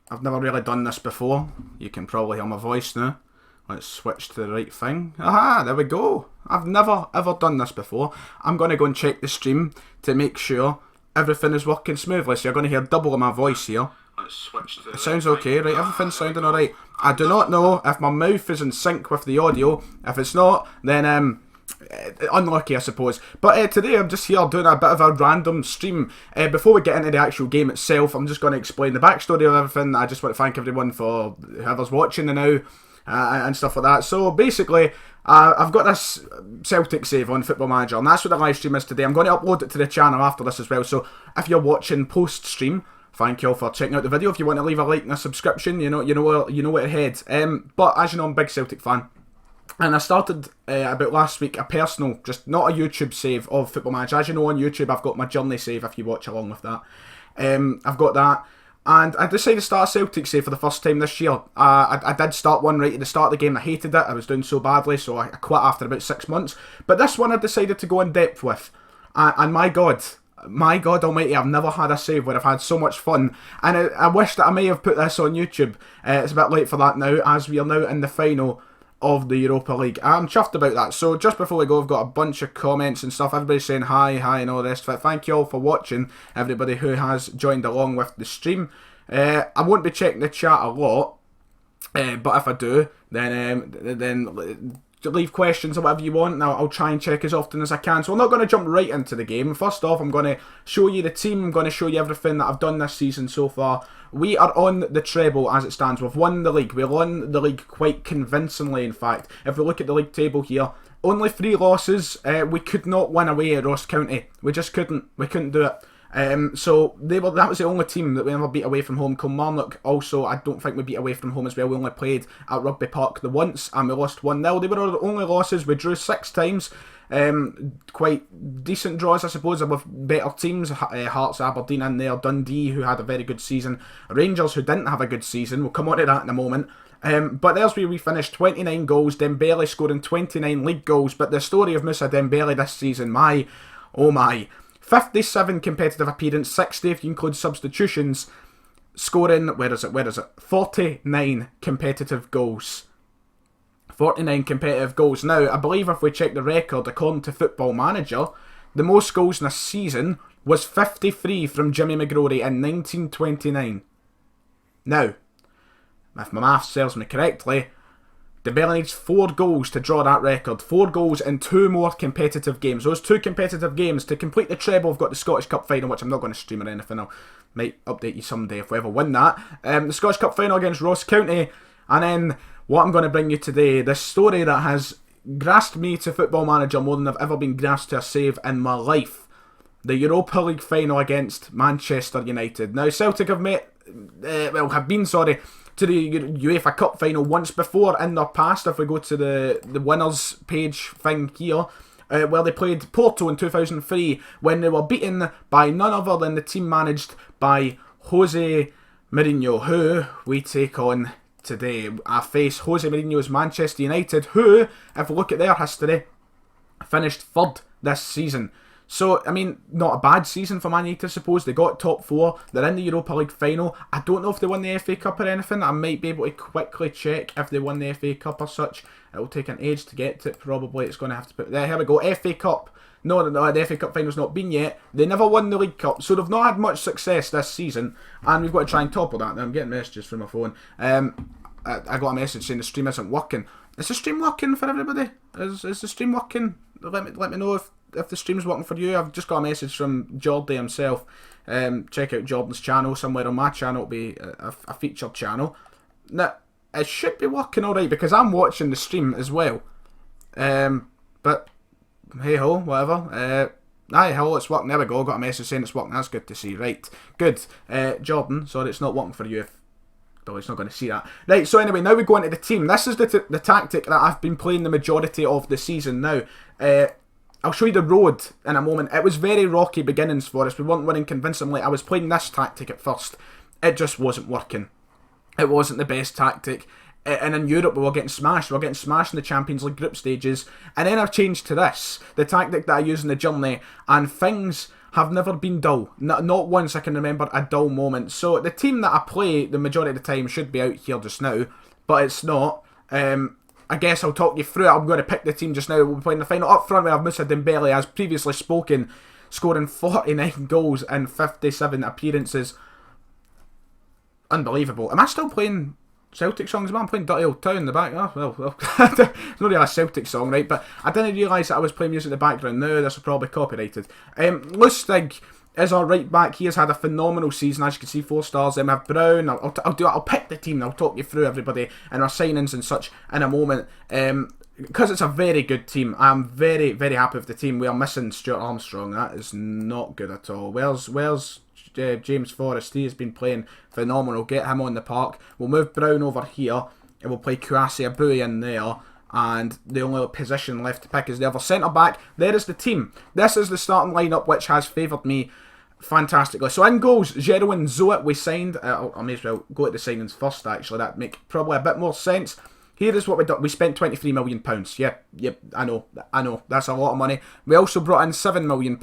I've never really done this before. You can probably hear my voice now. Let's switch to the right thing. Aha, there we go. I've never ever done this before. I'm going to go and check the stream to make sure everything is working smoothly. So you're going to hear double of my voice here. Let's switch to it sounds okay, right? Everything's sounding alright. I do not know if my mouth is in sync with the audio. If it's not, then unlucky, I suppose. But today I'm just here doing a bit of a random stream. Before we get into the actual game itself, I'm just going to explain the backstory of everything. I just want to thank everyone for whoever's watching now and stuff like that. So basically, I've got this Celtic save on Football Manager, and that's what the live stream is today. I'm going to upload it to the channel after this as well. So if you're watching post stream, thank you all for checking out the video. If you want to leave a like and a subscription, you know where to head. But as you know, I'm a big Celtic fan. And I started about last week a personal, just not a YouTube save of Football Manager. As you know, on YouTube I've got my journey save if you watch along with that. I've got that. And I decided to start a Celtic save for the first time this year. I did start one right at the start of the game. I hated it. I was doing so badly, so I quit after about 6 months. But this one I decided to go in depth with. And my God almighty, I've never had a save where I've had so much fun. And I wish that I may have put this on YouTube. It's a bit late for that now, as we are now in the final of the Europa League. I'm chuffed about that. So just before we go, I've got a bunch of comments and stuff. Everybody's saying hi and all the rest of it. Thank you all for watching, everybody who has joined along with the stream. I won't be checking the chat a lot, but if I do, then leave questions or whatever you want, and I'll try and check as often as I can. So I'm not going to jump right into the game. First off, I'm going to show you the team. I'm going to show you everything that I've done this season so far. We are on the treble as it stands. We've won the league. We won the league quite convincingly, in fact. If we look at the league table here, only 3 losses. We could not win away at Ross County. We just couldn't. We couldn't do it. So that was the only team that we ever beat away from home. Kilmarnock also, I don't think we beat away from home as well. We only played at Rugby Park the once and we lost 1-0. They were our only losses. We drew 6 times. Quite decent draws, I suppose, with better teams. Hearts, Aberdeen in there, Dundee, who had a very good season, Rangers, who didn't have a good season. We'll come on to that in a moment. But there's where we finished, 29 goals, Dembele scoring 29 league goals. But the story of Moussa Dembele this season, oh my, 57 competitive appearances, 60 if you include substitutions, scoring, where is it, 49 competitive goals. 49 competitive goals. Now, I believe if we check the record, according to Football Manager, the most goals in a season was 53 from Jimmy McGrory in 1929. Now, if my maths serves me correctly, Dembele needs 4 goals to draw that record. 4 goals in 2 more competitive games. Those 2 competitive games to complete the treble. We've got the Scottish Cup final, which I'm not going to stream or anything. I might update you someday if we ever win that. The Scottish Cup final against Ross County. And then what I'm going to bring you today, this story that has grasped me to Football Manager more than I've ever been grasped to a save in my life. The Europa League final against Manchester United. Now, Celtic have been to the UEFA Cup final once before in their past. If we go to the winners page thing here, where they played Porto in 2003 when they were beaten by none other than the team managed by Jose Mourinho, who we take on today. I face Jose Mourinho's Manchester United, who, if we look at their history, finished 3rd this season. So, I mean, not a bad season for Man United, I suppose. They got top 4. They're in the Europa League final. I don't know if they won the FA Cup or anything. I might be able to quickly check if they won the FA Cup or such. It'll take an age to get to it, probably. It's going to have to put... There, here we go. FA Cup. No, the FA Cup final's not been yet. They never won the League Cup, so they've not had much success this season. And we've got to try and topple that. Now, I'm getting messages from my phone. I got a message saying the stream isn't working. Is the stream working for everybody? Is the stream working? Let me know if the stream's working for you. I've just got a message from Jordy himself. Check out Jordan's channel. Somewhere on my channel will be a featured channel. Now, it should be working alright because I'm watching the stream as well. But, hey ho, whatever. Aye ho, it's working. There we go. Got a message saying it's working. That's good to see. Right. Good. Jordan, sorry it's not working for you. He's not going to see that. Right, so anyway, now we go into the team. This is the tactic that I've been playing the majority of the season now. I'll show you the road in a moment. It was very rocky beginnings for us. We weren't winning convincingly. I was playing this tactic at first. It just wasn't working. It wasn't the best tactic. And in Europe we were getting smashed. We were getting smashed in the Champions League group stages. And then I've changed to this, the tactic that I use in the journey, and things have never been dull. Not once I can remember a dull moment. So the team that I play the majority of the time should be out here just now, but it's not. I guess I'll talk you through it. I'm going to pick the team just now. We'll be playing the final. Up front we have Moussa Dembele, as previously spoken, scoring 49 goals in 57 appearances. Unbelievable. Am I still playing Celtic songs? I'm playing Dirty Old Town in the back. Oh, well. It's not really a Celtic song, right? But I didn't realise that I was playing music in the background. No, this is probably copyrighted. Lustig is our right back. He has had a phenomenal season, as you can see, 4 stars. We have Brown. I'll pick the team. I'll talk you through everybody and our signings and such in a moment. Because it's a very good team. I'm very, very happy with the team. We are missing Stuart Armstrong. That is not good at all. Where's James Forrest? He has been playing phenomenal. Get him on the park. We'll move Brown over here and we'll play Kouassi Abui in there. And the only position left to pick is the other centre back. There is the team. This is the starting lineup, which has favoured me fantastically. So in goals, Jero and Zoet we signed. I may as well go at the signings first, actually. That make probably a bit more sense. Here is what we done. We spent £23 million. Yeah, I know. That's a lot of money. We also brought in £7 million.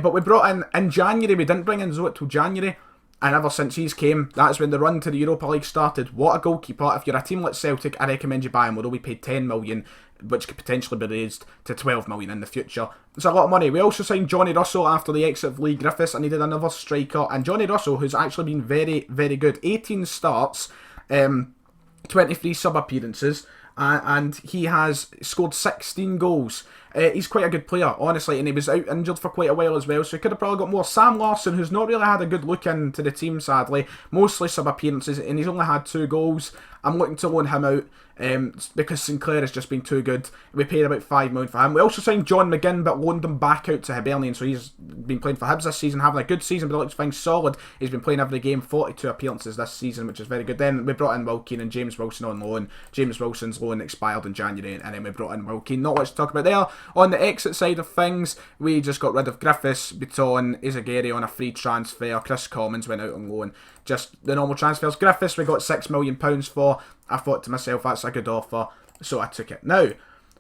But we brought in January. We didn't bring in Zoet till January. And ever since he's came, that's when the run to the Europa League started. What a goalkeeper. If you're a team like Celtic, I recommend you buy him. Although we paid £10 million, which could potentially be raised to £12 million in the future. It's a lot of money. We also signed Johnny Russell after the exit of Lee Griffiths. I needed another striker. And Johnny Russell, who's actually been very, very good. 18 starts, 23 sub-appearances. And he has scored 16 goals. He's quite a good player, honestly, and he was out injured for quite a while as well, so he could have probably got more. Sam Larsson, who's not really had a good look into the team, sadly, mostly sub-appearances, and he's only had 2 goals. I'm looking to loan him out because Sinclair has just been too good. We paid about £5 million for him. We also signed John McGinn, but loaned him back out to Hibernian, so he's been playing for Hibs this season, having a good season, but it looks fine, solid. He's been playing every game, 42 appearances this season, which is very good. Then we brought in Will Keane and James Wilson on loan. James Wilson's loan expired in January, and then we brought in Will Keane. Not much to talk about there. On the exit side of things, we just got rid of Griffiths, Beaton, Izagiri on a free transfer. Chris Commons went out on loan. Just the normal transfers. Griffiths we got £6 million for. I thought to myself, that's a good offer, so I took it. Now,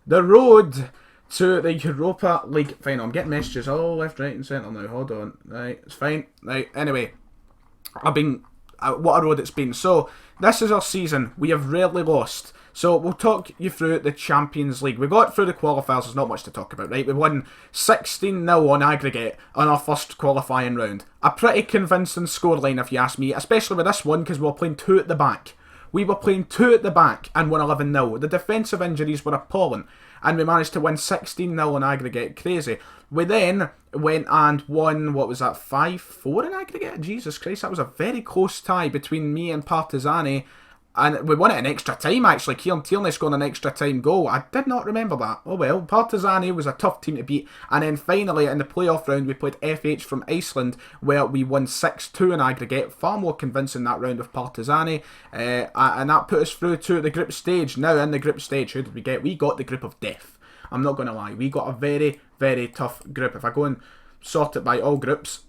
the road to the Europa League final. I'm getting messages all left, right and centre now. Hold on. Right, it's fine. Right, anyway, what a road it's been. So, this is our season. We have rarely lost. So, we'll talk you through the Champions League. We got through the qualifiers, there's not much to talk about, right? We won 16-0 on aggregate on our first qualifying round. A pretty convincing scoreline, if you ask me, especially with this one, because we were playing 2 at the back. We were playing 2 at the back and won 11-0. The defensive injuries were appalling, and we managed to win 16-0 on aggregate. Crazy. We then went and won, 5-4 in aggregate? Jesus Christ, that was a very close tie between me and Partizani. And we won it in extra time, actually. Kieran Tierney scored an extra time goal. I did not remember that. Oh well. Partizani was a tough team to beat. And then finally, in the playoff round, we played FH from Iceland, where we won 6-2 in aggregate. Far more convincing that round of Partizani. And that put us through to the group stage. Now, in the group stage, who did we get? We got the group of death. I'm not going to lie. We got a very, very tough group. If I go and sort it by all groups,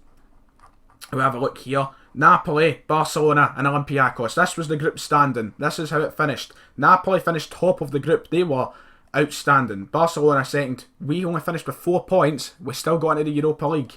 we'll have a look here. Napoli, Barcelona and Olympiacos. This was the group standing. This is how it finished. Napoli finished top of the group. They were outstanding. Barcelona second. We only finished with 4 points. We still got into the Europa League.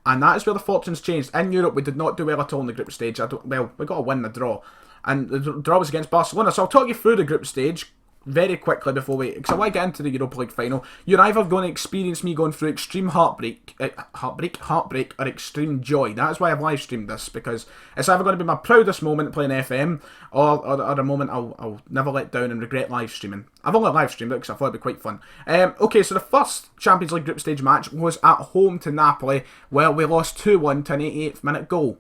And that is where the fortunes changed. In Europe, we did not do well at all in the group stage. We got to win the draw. And the draw was against Barcelona. So I'll talk you through the group stage very quickly before we... Because I want to get into the Europa League final. You're either going to experience me going through extreme heartbreak, or extreme joy. That's why I've live streamed this, because it's either going to be my proudest moment playing FM, or a moment I'll never let down and regret live streaming. I've only live streamed it because I thought it'd be quite fun. Okay, so the first Champions League group stage match was at home to Napoli, where we lost 2-1 to an 88th minute goal.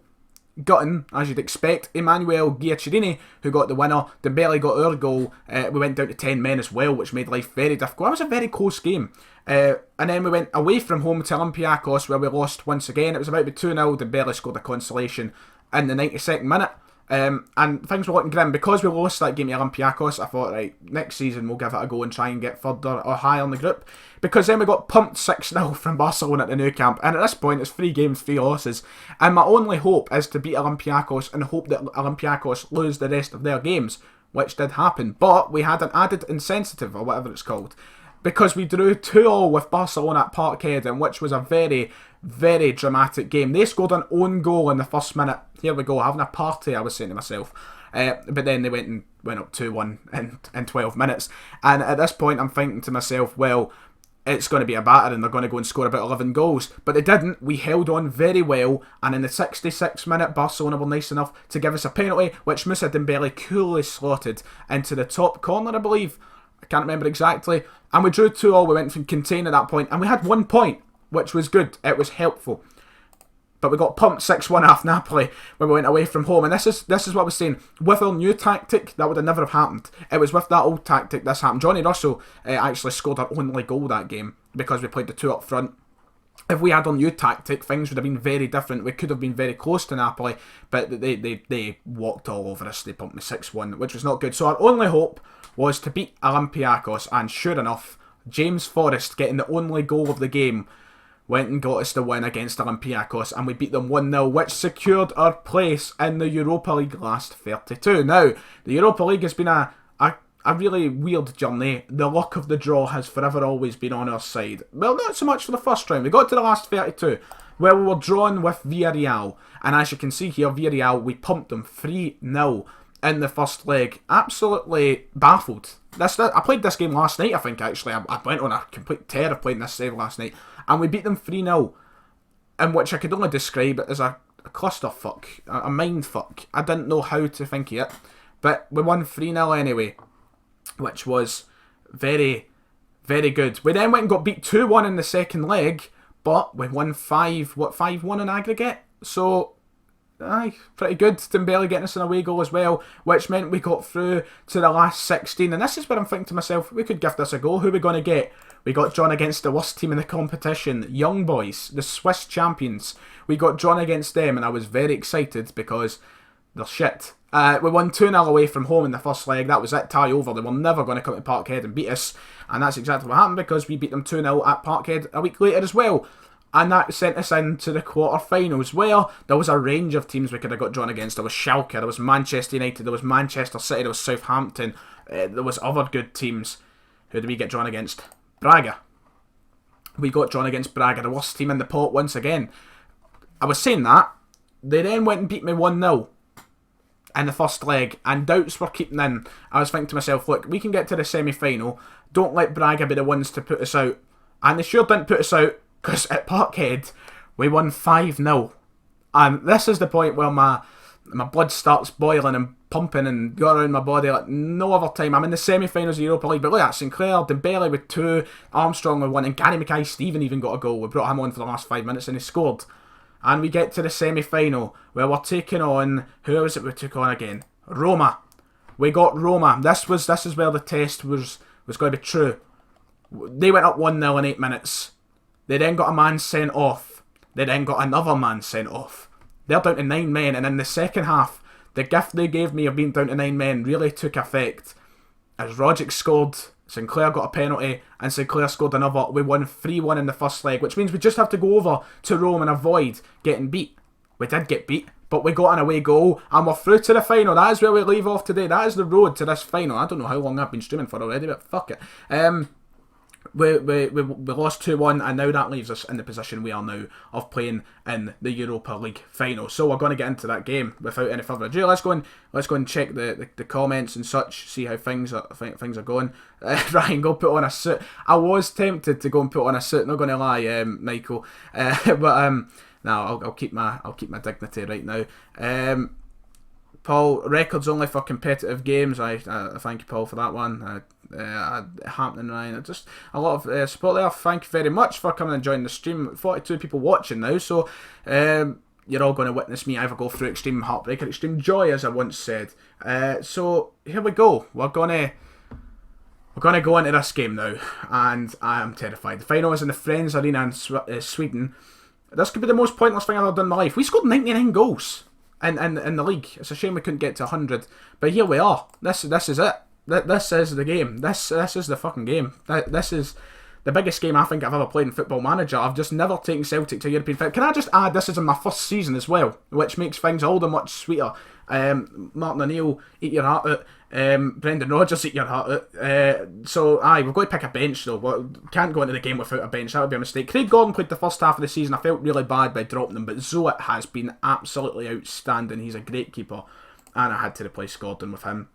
Gutting, as you'd expect. Emmanuel Giaccherini, who got the winner. Dembele got our goal. We went down to 10 men as well, which made life very difficult. That was a very close game. And then we went away from home to Olympiacos, where we lost once again. It was about to be 2-0. Dembele scored a consolation in the 92nd minute. And things were looking grim. Because we lost that game to Olympiacos, I thought, right, next season we'll give it a go and try and get further or higher in the group. Because then we got pumped 6-0 from Barcelona at the Nou Camp. And at this point, it's 3 games, 3 losses. And my only hope is to beat Olympiacos and hope that Olympiacos lose the rest of their games, which did happen. But we had an added insensitive, or whatever it's called. because we drew 2-2 with Barcelona at Parkhead, and which was a very, very dramatic game. They scored an own goal in the first minute. Here we go, having a party, I was saying to myself. But then they went up 2-1 in 12 minutes. And at this point, I'm thinking to myself, well, it's going to be a batter and they're going to go and score about 11 goals. But they didn't. We held on very well. And in the 66th minute, Barcelona were nice enough to give us a penalty, which Moussa Dembele coolly slotted into the top corner, I believe. I can't remember exactly. And we drew 2-2. We went from contain at that point. And we had 1 point, which was good. It was helpful. But we got pumped 6-1 off Napoli when we went away from home. And this is what I was saying. With our new tactic, that would have never have happened. It was with that old tactic this happened. Johnny Russell actually scored our only goal that game because we played the 2 up front. If we had our new tactic, things would have been very different. We could have been very close to Napoli, but they walked all over us. They pumped me 6-1, which was not good. So our only hope was to beat Olympiacos. And sure enough, James Forrest getting the only goal of the game went and got us the win against Olympiacos, and we beat them 1-0, which secured our place in the Europa League last 32. Now, the Europa League has been a really weird journey. The luck of the draw has forever always been on our side. Well, not so much for the first round. We got to the last 32, where we were drawn with Villarreal, and as you can see here, Villarreal, we pumped them 3-0 in the first leg. Absolutely baffled. I played this game last night, I think, actually. I went on a complete tear of playing this save last night. And we beat them 3-0, in which I could only describe it as a clusterfuck, a mindfuck. I didn't know how to think of it. But we won 3-0 anyway, which was very, very good. We then went and got beat 2-1 in the second leg, but we won 5-1 in aggregate? So, aye, pretty good. Dembele getting us an away goal as well, which meant we got through to the last 16. And this is where I'm thinking to myself, we could give this a go. Who are we going to get? We got drawn against the worst team in the competition, Young Boys, the Swiss champions. We got drawn against them, and I was very excited because they're shit. We won 2-0 away from home in the first leg. That was it, tie over. They were never going to come to Parkhead and beat us. And that's exactly what happened, because we beat them 2-0 at Parkhead a week later as well. And that sent us into the quarter-finals, where there was a range of teams we could have got drawn against. There was Schalke, there was Manchester United, there was Manchester City, there was Southampton. There was other good teams. Who did we get drawn against? Braga. We got drawn against Braga, the worst team in the pot once again. I was saying that. They then went and beat me 1-0 in the first leg, and doubts were keeping in. I was thinking to myself, look, we can get to the semi-final. Don't let Braga be the ones to put us out. And they sure didn't put us out, because at Parkhead, we won 5-0. And this is the point where my blood starts boiling and pumping and go around my body like no other time. I'm in the semi-finals of the Europa League, but look at that, Sinclair, Dembele with 2, Armstrong with 1, and Gary Mackay-Steven even got a goal. We brought him on for the last 5 minutes and he scored. And we get to the semi-final where we're taking on, who was it we took on again? Roma. We got Roma. This is where the test was going to be true. They went up 1-0 in 8 minutes. They then got a man sent off. They then got another man sent off. They're down to 9 men, and in the second half, the gift they gave me of being down to 9 men really took effect. As Rogic scored, Sinclair got a penalty, and Sinclair scored another. We won 3-1 in the first leg, which means we just have to go over to Rome and avoid getting beat. We did get beat, but we got an away goal, and we're through to the final. That is where we leave off today. That is the road to this final. I don't know how long I've been streaming for already, but fuck it. We lost 2-1, and now that leaves us in the position we are now of playing in the Europa League final. So we're going to get into that game without any further ado. Let's go and check the comments and such, see how things are going. Ryan, go put on a suit. I was tempted to go and put on a suit, not going to lie, Michael. But no, I'll keep my dignity right now. Paul, records only for competitive games. I thank you, Paul, for that one. Happening, Ryan. Just a lot of support there. Thank you very much for coming and joining the stream. 42 people watching now, so you're all going to witness me either go through extreme heartbreak or extreme joy, as I once said. So here we go. We're gonna go into this game now, and I am terrified. The final is in the Friends Arena in Sweden. This could be the most pointless thing I've ever done in my life. We scored 99 goals in the league. It's a shame we couldn't get to 100, but here we are. This is it. This is the game. This is the fucking game. This is the biggest game I think I've ever played in Football Manager. I've just never taken Celtic to European football. Can I just add, this is in my first season as well, which makes things all the much sweeter. Martin O'Neill, eat your heart out. Brendan Rodgers, eat your heart out. So, we've got to pick a bench though. We can't go into the game without a bench. That would be a mistake. Craig Gordon played the first half of the season. I felt really bad by dropping him, but Zoet has been absolutely outstanding. He's a great keeper, and I had to replace Gordon with him.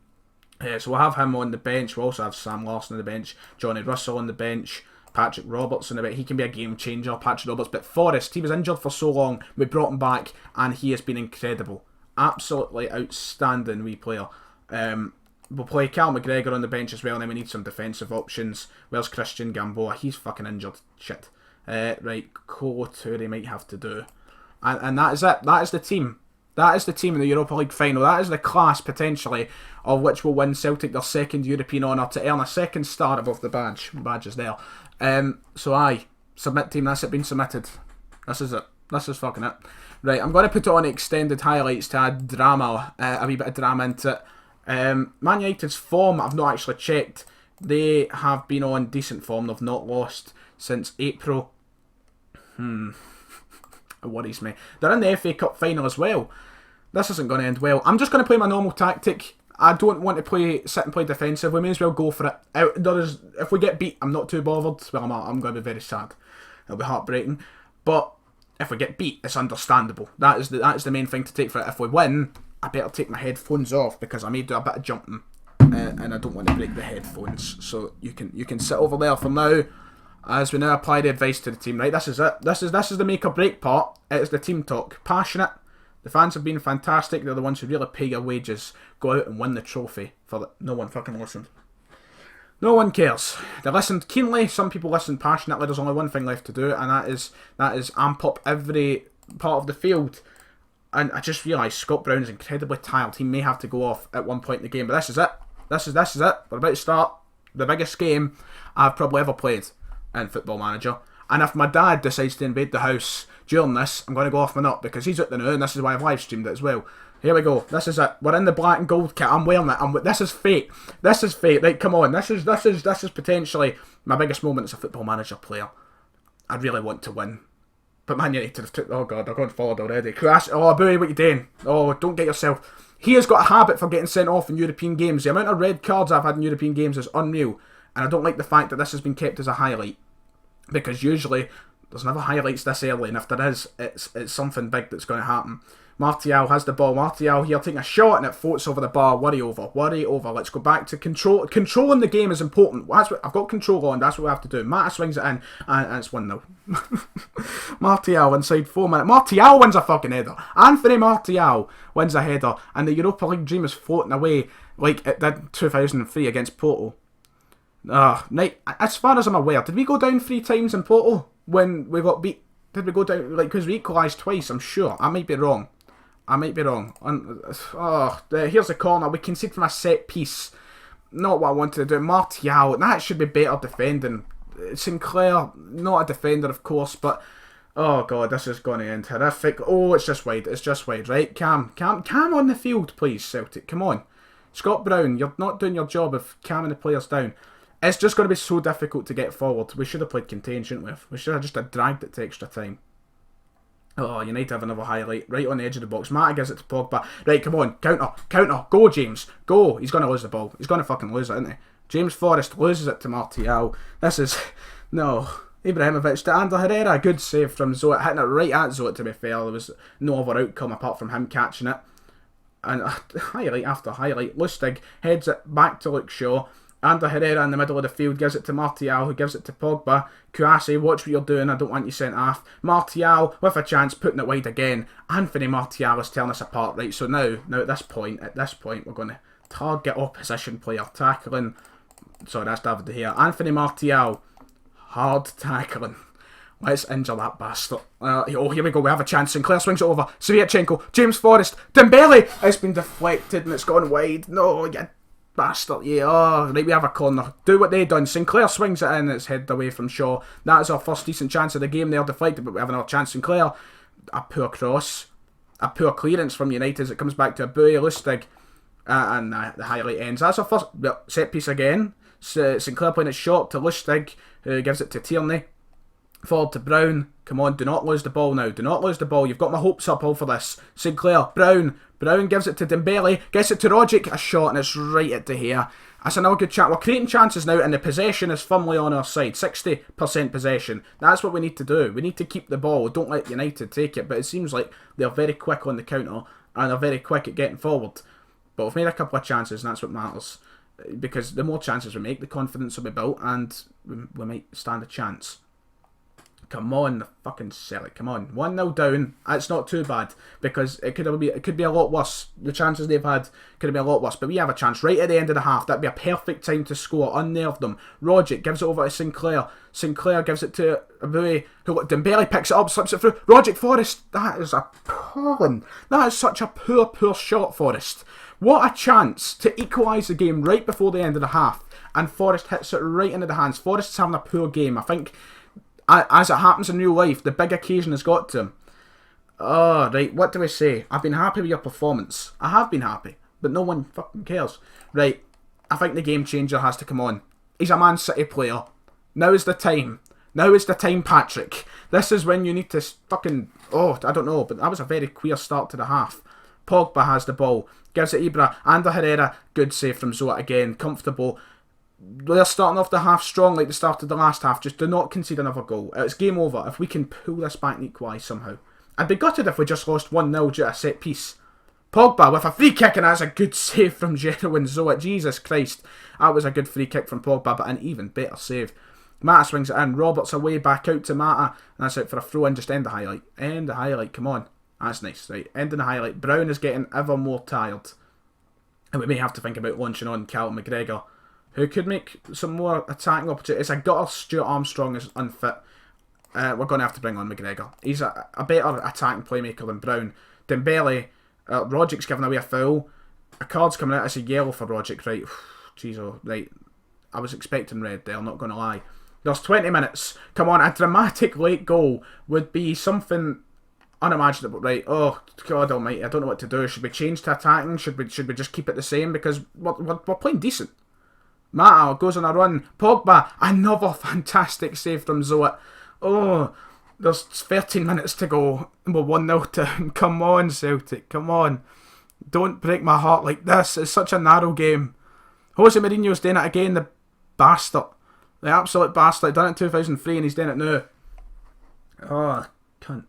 So we'll have him on the bench. We'll also have Sam Larson on the bench, Johnny Russell on the bench, Patrick Roberts on the bench. He can be a game changer, Patrick Roberts. But Forrest, he was injured for so long. We brought him back, and he has been incredible. Absolutely outstanding wee player. We'll play Cal McGregor on the bench as well, and then we need some defensive options. Where's Christian Gamboa? He's fucking injured. Shit. Right, Cole Toure might have to do. And that is it. That is the team. That is the team in the Europa League final. That is the class, potentially, of which will win Celtic their second European honour to earn a second star above the badge. The badge is there. So submit team. That's it, been submitted. This is it. This is fucking it. Right, I'm going to put it on extended highlights to add drama, a wee bit of drama into it. Man United's form, I've not actually checked. They have been on decent form. They've not lost since April. It worries me. They're in the FA Cup final as well. This isn't going to end well. I'm just going to play my normal tactic. I don't want to sit and play defensive. We may as well go for it. If we get beat, I'm not too bothered. Well, I'm going to be very sad. It'll be heartbreaking. But if we get beat, it's understandable. That is the main thing to take for it. If we win, I better take my headphones off because I may do a bit of jumping, and I don't want to break the headphones. So you can sit over there for now, as we now apply the advice to the team. Right, this is it. This is the make or break part. It is the team talk. Passionate. The fans have been fantastic. They're the ones who really pay your wages. Go out and win the trophy. No one fucking listened. No one cares. They listened keenly. Some people listened passionately. There's only one thing left to do, and that is amp up every part of the field. And I just realised Scott Brown is incredibly tired. He may have to go off at one point in the game. But this is it. This is it. We're about to start the biggest game I've probably ever played in Football Manager. And if my dad decides to invade the house during this, I'm going to go off my nut because he's at the new, and this is why I've live streamed it as well. Here we go. This is it. We're in the black and gold kit. I'm wearing it. This is fate. This is fate. Right, come on. This is potentially my biggest moment as a Football Manager player. I really want to win. But Man United have took... Oh, God, they're going forward already. Oh, Bowie, what you doing? Oh, don't get yourself... He has got a habit for getting sent off in European games. The amount of red cards I've had in European games is unreal. And I don't like the fact that this has been kept as a highlight. Because usually, there's never highlights this early. And if there is, it's something big that's going to happen. Martial has the ball. Martial here taking a shot and it floats over the bar. Worry over. Let's go back to control. Controlling the game is important. That's what I've got control on. That's what we have to do. Mata swings it in and it's 1-0. Martial inside 4 minutes. Martial wins a fucking header. Anthony Martial wins a header and the Europa League dream is floating away like it did 2003 against Porto. Right, as far as I'm aware, did we go down 3 times in Porto when we got beat? Did we go down, because we equalised twice, I'm sure. I might be wrong. Here's the corner. We concede from a set piece. Not what I wanted to do. Martial, that should be better defending. Sinclair, not a defender, of course, but oh god, this is going to end horrific. Oh, it's just wide. Right, Cam on the field, please, Celtic. Come on, Scott Brown, you're not doing your job of calming the players down. It's just going to be so difficult to get forward. We should have played contain, shouldn't we? We should have just dragged it to extra time. Oh, United have another highlight right on the edge of the box. Mata gives it to Pogba. Right, come on, counter, go James, go. He's going to lose the ball. He's going to fucking lose it, isn't he? James Forrest loses it to Martial. This is... No. Ibrahimovic to Ander Herrera. Good save from Zoet. Hitting it right at Zoet, to be fair. There was no other outcome apart from him catching it. And highlight after highlight. Lustig heads it back to Luke Shaw. Ander Herrera in the middle of the field gives it to Martial, who gives it to Pogba. Kouassi, watch what you're doing, I don't want you sent off. Martial, with a chance, putting it wide again. Anthony Martial is tearing us apart, right? So now at this point, we're going to target opposition player, tackling. Sorry, that's David De Gea. Anthony Martial, hard tackling. Let's injure that bastard. Here we go, we have a chance. Sinclair swings it over. Sviatchenko, James Forrest, Dembele. It's been deflected and it's gone wide. No, you bastard, yeah. Oh, right, we have a corner. Do what they done. Sinclair swings it in, it's headed away from Shaw. That is our first decent chance of the game. They're deflected, but we have another chance. Sinclair, a poor cross. A poor clearance from United as it comes back to a Bowie Lustig. And the highlight ends. That's our first set piece again. Sinclair playing it short to Lustig, who gives it to Tierney. Forward to Brown. Come on, do not lose the ball now. Do not lose the ball. You've got my hopes up all for this. Sinclair, Brown Brown gives it to Dembele, gets it to Rogic, a shot, and it's right at De Gea. That's another good chance. We're creating chances now, and the possession is firmly on our side. 60% possession. That's what we need to do. We need to keep the ball. Don't let United take it. But it seems like they're very quick on the counter, and they're very quick at getting forward. But we've made a couple of chances, and that's what matters. Because the more chances we make, the confidence will be built, and we might stand a chance. Come on, the fucking Celtic. Come on. 1-0 down. That's not too bad. Because it could be a lot worse. The chances they've had could be a lot worse. But we have a chance right at the end of the half. That'd be a perfect time to score. Unnerve them. Rogic gives it over to Sinclair. Sinclair gives it to Abui. Dembele picks it up, slips it through. Rogic, Forrest. That is appalling. That is such a poor shot, Forrest. What a chance to equalise the game right before the end of the half. And Forrest hits it right into the hands. Forrest's having a poor game. I think, as it happens in real life, the big occasion has got to him. Oh, right, what do we say? I've been happy with your performance. I have been happy, but no one fucking cares. Right, I think the game changer has to come on. He's a Man City player. Now is the time. Now is the time, Patrick. This is when you need to fucking... Oh, I don't know, but that was a very queer start to the half. Pogba has the ball. Gives it Ibra. Ander Herrera. Good save from Zoa again. Comfortable. They're starting off the half strong like they started the last half. Just do not concede another goal. It's game over if we can pull this back and equalise somehow. I'd be gutted if we just lost 1-0 due to a set piece. Pogba with a free kick, and that's a good save from Geno and Zoa. Jesus Christ. That was a good free kick from Pogba, but an even better save. Mata swings it in. Roberts away, back out to Mata. And that's out for a throw in. Just end the highlight. End the highlight. Come on. That's nice. Right. Ending the highlight. Brown is getting ever more tired. And we may have to think about launching on Callum McGregor, who could make some more attacking opportunities. I got Stuart Armstrong is unfit. We're going to have to bring on McGregor. He's a better attacking playmaker than Brown. Dembele, Rogic's giving away a foul. A card's coming out as a yellow for Rogic. Right. Jeez, oh, right. I was expecting red there, I'm not going to lie. There's 20 minutes. Come on, a dramatic late goal would be something unimaginable. Right, oh, God almighty, I don't know what to do. Should we change to attacking? Should we just keep it the same? Because we're playing decent. Mata goes on a run. Pogba, another fantastic save from Zoet. Oh, there's 13 minutes to go. We're 1-0 down. Come on, Celtic, come on. Don't break my heart like this. It's such a narrow game. Jose Mourinho's doing it again, the bastard. The absolute bastard. He done it in 2003 and he's doing it now. Oh, cunt.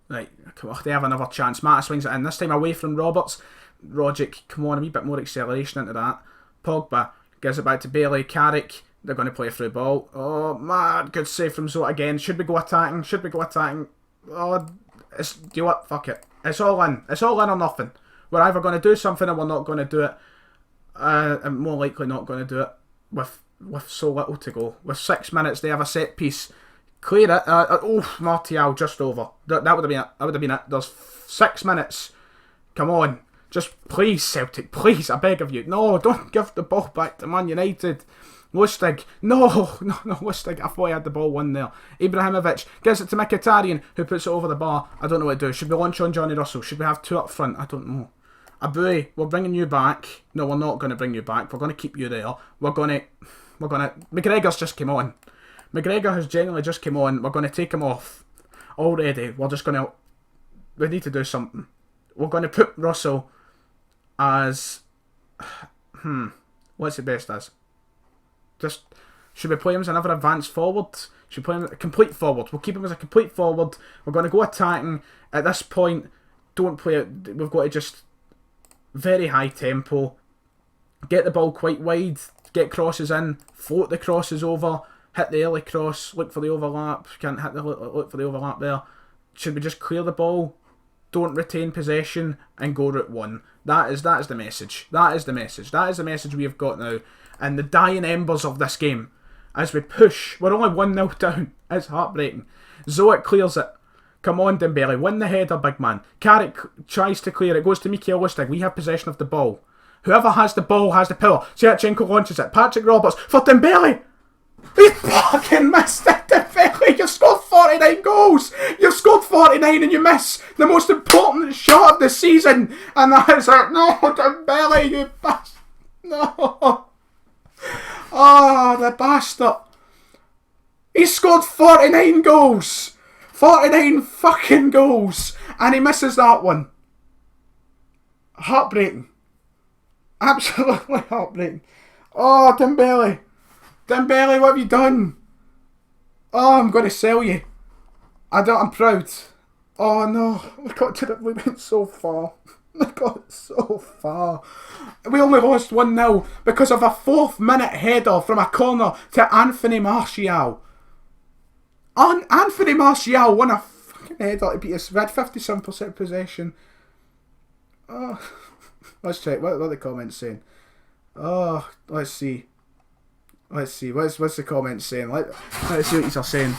Right, come on, they have another chance. Mata swings it in, this time away from Roberts. Rogic, come on, a wee bit more acceleration into that. Pogba gives it back to Bailey. Carrick, they're going to play a through ball. Oh, man, good save from Zoet again. Should we go attacking? Should we go attacking? Oh, do you know what? Fuck it. It's all in. It's all in or nothing. We're either going to do something or we're not going to do it. I'm more likely not going to do it with so little to go. With 6 minutes, they have a set piece. Clear it. Oh, Martial just over. That would have been it. That would have been it. There's 6 minutes. Come on. Just please, Celtic. Please, I beg of you. No, don't give the ball back to Man United. Lustig. No, Lustig. I thought I had the ball one there. Ibrahimovic gives it to Mkhitaryan, who puts it over the bar. I don't know what to do. Should we launch on Johnny Russell? Should we have two up front? I don't know. Abui, we're bringing you back. No, we're not going to bring you back. We're going to keep you there. We're going to... McGregor's just came on. McGregor has genuinely just come on. We're going to take him off already. We're just going to... We need to do something. We're going to put Russell as... What's the best as? Just... Should we play him as another advanced forward? Should we play him as a complete forward? We'll keep him as a complete forward. We're going to go attacking. At this point, don't play it. We've got to just... Very high tempo. Get the ball quite wide. Get crosses in. Float the crosses over. Hit the early cross. Look for the overlap. Can't hit the look for the overlap there. Should we just clear the ball? Don't retain possession and go route one. That is the message. That is the message. That is the message we have got now. And the dying embers of this game. As we push. We're only 1-0 down. It's heartbreaking. Zoet clears it. Come on, Dembele. Win the header, big man. Carrick tries to clear it. Goes to Mikael Lustig. We have possession of the ball. Whoever has the ball has the power. Zinchenko launches it. Patrick Roberts for Dembele. He fucking missed it, Dembele. You've scored 49 goals. You've scored 49 and you miss the most important shot of the season. And that is it. No, Dembele, you bastard. No. Oh, the bastard. He scored 49 goals. 49 fucking goals. And he misses that one. Heartbreaking. Absolutely heartbreaking. Oh, Dembele. Dembele, what have you done? Oh, I'm going to sell you. I'm proud. Oh no, we went so far. We got so far. We only lost 1-0 because of a 4th-minute header from a corner to Anthony Martial. Anthony Martial won a fucking header to beat us. We had 57% possession. Oh, let's check. What are the comments saying? Oh, let's see. What's the comments saying? Let's see what these are saying.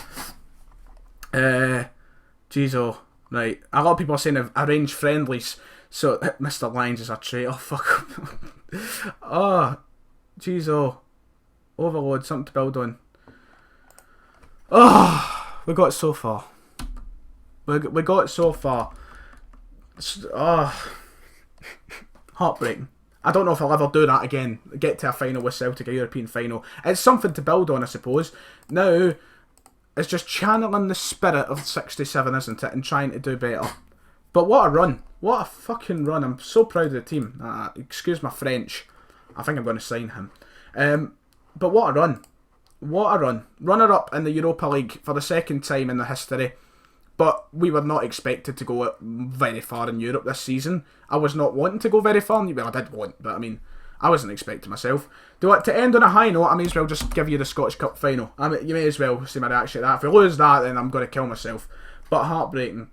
Jeez, right. A lot of people are saying arrange friendlies. So Mr. Lyons is a traitor. Fuck. Oh, jeez, overload. Something to build on. Oh, we got so far. We got so far. Oh, heartbreaking. I don't know if I'll ever do that again. Get to a final with Celtic, a European final. It's something to build on, I suppose. Now, it's just channeling the spirit of 67, isn't it? And trying to do better. But what a run. What a fucking run. I'm so proud of the team. Excuse my French. I think I'm going to sign him. But what a run. What a run. Runner-up in the Europa League for the 2nd time in the history. But we were not expected to go very far in Europe this season. I was not wanting to go very far. Well, I did want, but I mean, I wasn't expecting myself. To end on a high note, I may as well just give you the Scottish Cup final. You may as well see my reaction to that. If we lose that, then I'm going to kill myself. But heartbreaking.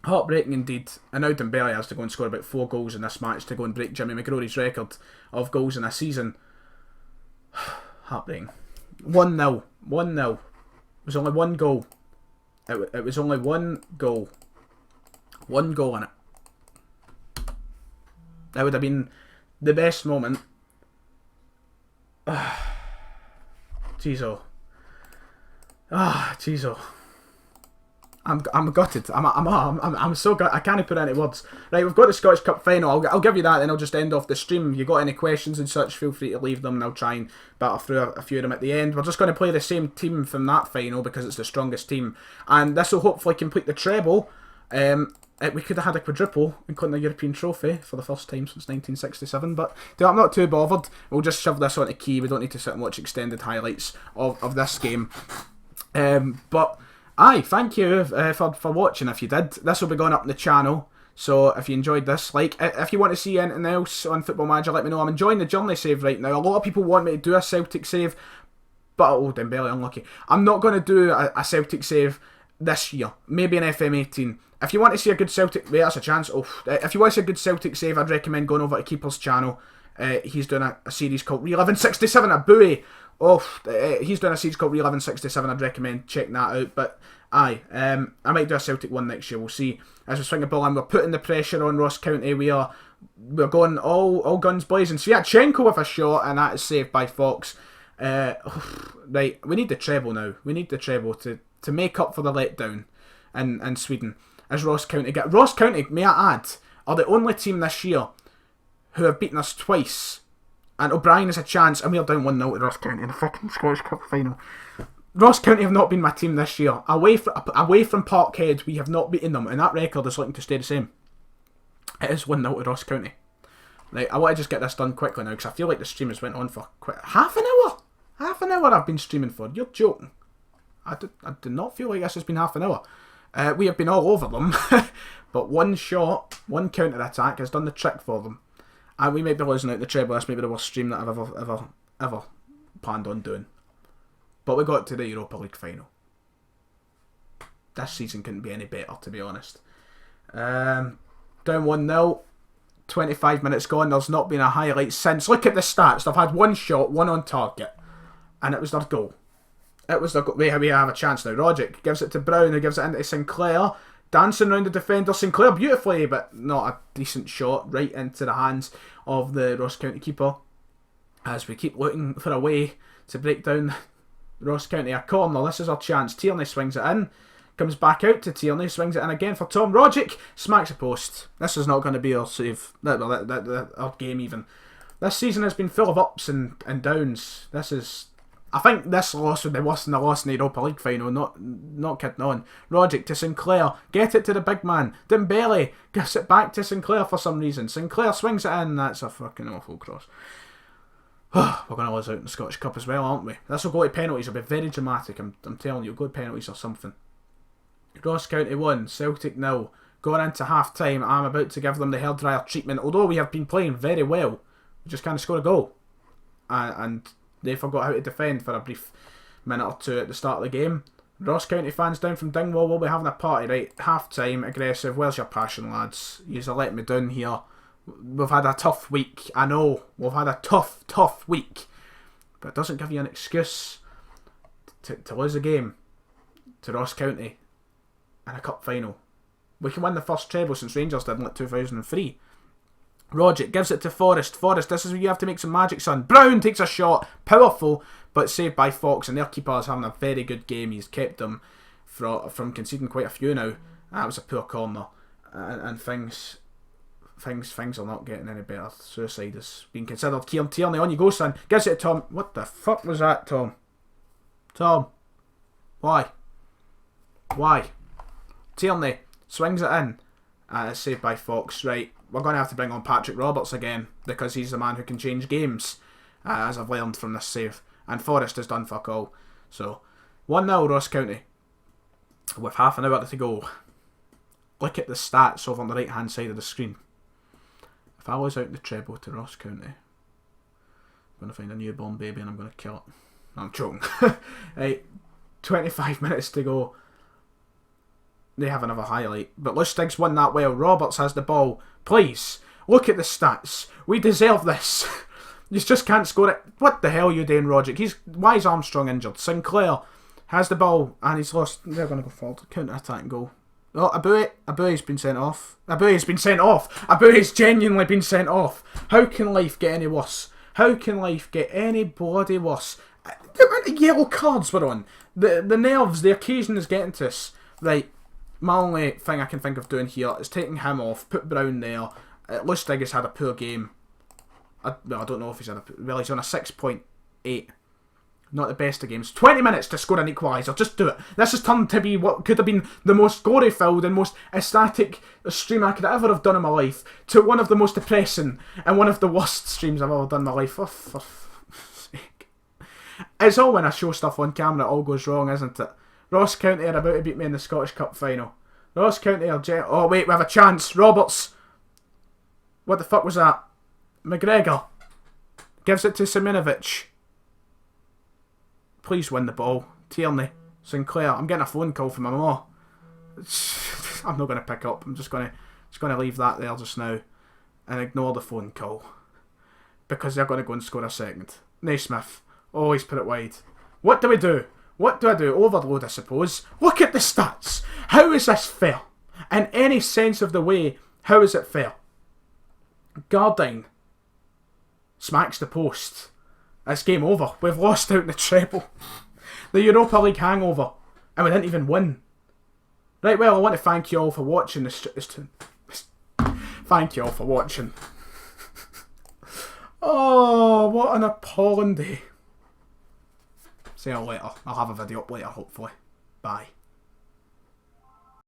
Heartbreaking indeed. And now Dembele has to go and score about 4 goals in this match to go and break Jimmy McGrory's record of goals in a season. Heartbreaking. 1-0. 1-0. It was only 1 goal. It was only 1 goal. 1 goal in it. That would have been the best moment. Jeez. Jeez. I'm gutted. I'm so gutted. I can't put any words. Right, we've got the Scottish Cup final. I'll give you that, and I'll just end off the stream. If you got any questions and such, feel free to leave them, and I'll try and battle through a few of them at the end. We're just going to play the same team from that final because it's the strongest team, and this will hopefully complete the treble. We could have had a quadruple, including a European trophy for the first time since 1967, but I'm not too bothered. We'll just shove this onto key. We don't need to sit and watch extended highlights of this game. But aye, thank you for watching. If you did, this will be going up on the channel. So if you enjoyed this, if you want to see anything else on Football Manager, let me know. I'm enjoying the journey save right now. A lot of people want me to do a Celtic save, but Dembele unlucky. I'm not going to do a Celtic save this year. Maybe an FM18. If you want to see a good Celtic, that's a chance. If you want to see a good Celtic save, I'd recommend going over to Keeper's channel. He's doing a series called Reliving 67, a buoy. He's doing a series called Reliving 67. I'd recommend checking that out. But aye, I might do a Celtic one next year. We'll see. As we swing a ball in, we're putting the pressure on Ross County. We're going all guns blazing. Sviatchenko with a shot, and that is saved by Fox. Right, we need the treble now. We need the treble to make up for the letdown in Sweden. As Ross County Ross County, may I add, are the only team this year who have beaten us twice. And O'Brien has a chance, and we're down 1-0 to Ross County in the fucking Scottish Cup final. Ross County have not been my team this year. Away from Parkhead, we have not beaten them, and that record is looking to stay the same. It is 1-0 to Ross County. Right, I want to just get this done quickly now, because I feel like the stream has went on for half an hour. Half an hour I've been streaming for. You're joking. I do not feel like this has been half an hour. We have been all over them, but one shot, one counter attack has done the trick for them. And we might be losing out the treble. This may be the worst stream that I've ever planned on doing. But we got to the Europa League final. This season couldn't be any better, to be honest. Down 1-0, 25 minutes gone. There's not been a highlight since. Look at the stats. They've had one shot, one on target, and it was their goal. It was their goal. We have a chance now. Rogic gives it to Brown, who gives it into Sinclair. Dancing around the defender, Sinclair beautifully, but not a decent shot, right into the hands of the Ross County keeper. As we keep looking for a way to break down Ross County a corner. This is our chance. Tierney swings it in, comes back out to Tierney, swings it in again for Tom. Rogic smacks a post. This is not going to be our save, our game even. This season has been full of ups and downs. This is I think this loss would be worse than the loss in the Europa League final, not kidding on. Rogic to Sinclair, get it to the big man. Dembele gives it back to Sinclair for some reason. Sinclair swings it in, that's a fucking awful cross. We're going to lose out in the Scottish Cup as well, aren't we? This will go to penalties, it'll be very dramatic, I'm telling you, it'll go to penalties or something. Ross County 1, Celtic 0. Going into half time, I'm about to give them the hairdryer treatment, although we have been playing very well. We just can't score a goal. And they forgot how to defend for a brief minute or two at the start of the game. Ross County fans down from Dingwall will be having a party, right? Half time, aggressive. Where's your passion, lads? You're letting me down here. We've had a tough week. I know. We've had a tough week. But it doesn't give you an excuse to lose a game to Ross County in a cup final. We can win the first treble since Rangers did in like 2003. Rogic gives it to Forrest. Forrest, this is where you have to make some magic, son. Brown takes a shot. Powerful, but saved by Fox. And their keeper is having a very good game. He's kept them from conceding quite a few now. That was a poor corner. And things are not getting any better. Suicide is being considered. Kieran Tierney, on you go, son. Gives it to Tom. What the fuck was that, Tom? Tom. Why? Tierney swings it in. It's saved by Fox. Right. We're going to have to bring on Patrick Roberts again because he's the man who can change games, as I've learned from this save. And Forrest has done fuck all. So, 1-0 Ross County with half an hour to go. Look at the stats over on the right hand side of the screen. If I was out the treble to Ross County, I'm going to find a newborn baby and I'm going to kill it. No, I'm joking. Right, 25 minutes to go. They have another highlight. But Lustig's won that well. Roberts has the ball. Please, look at the stats. We deserve this. You just can't score it. What the hell are you doing, Rogic? Why is Armstrong injured? Sinclair has the ball and he's lost. They're going to go forward. Counter-attack and goal. Oh, Aboui's been sent off. Aboui's been sent off. Aboui's genuinely been sent off. How can life get any worse? How can life get any bloody worse? The amount of yellow cards we're on. The nerves, the occasion is getting to us. Right. My only thing I can think of doing here is taking him off, put Brown there. Lustig has had a poor game. I don't know if he's had a... Well, he's on a 6.8. Not the best of games. 20 minutes to score an equaliser. Just do it. This has turned to be what could have been the most gory-filled and most ecstatic stream I could ever have done in my life, to one of the most depressing and one of the worst streams I've ever done in my life. For sake. It's all when I show stuff on camera, it all goes wrong, isn't it? Ross County are about to beat me in the Scottish Cup final. Ross County are... Oh, wait, we have a chance. Roberts. What the fuck was that? McGregor. Gives it to Simunovic. Please win the ball. Tierney. Sinclair. I'm getting a phone call from my mum. I'm not going to pick up. I'm just going to leave that there just now. And ignore the phone call. Because they're going to go and score a second. Naismith. Oh, he's put it wide. What do we do? What do I do? Overload, I suppose. Look at the stats. How is this fair? In any sense of the way, how is it fair? Gardine smacks the post. It's game over. We've lost out in the treble. The Europa League hangover. And we didn't even win. Right, well, I want to thank you all for watching this. Thank you all for watching. Oh, what an appalling day. See you later. I'll have a video up later, hopefully. Bye.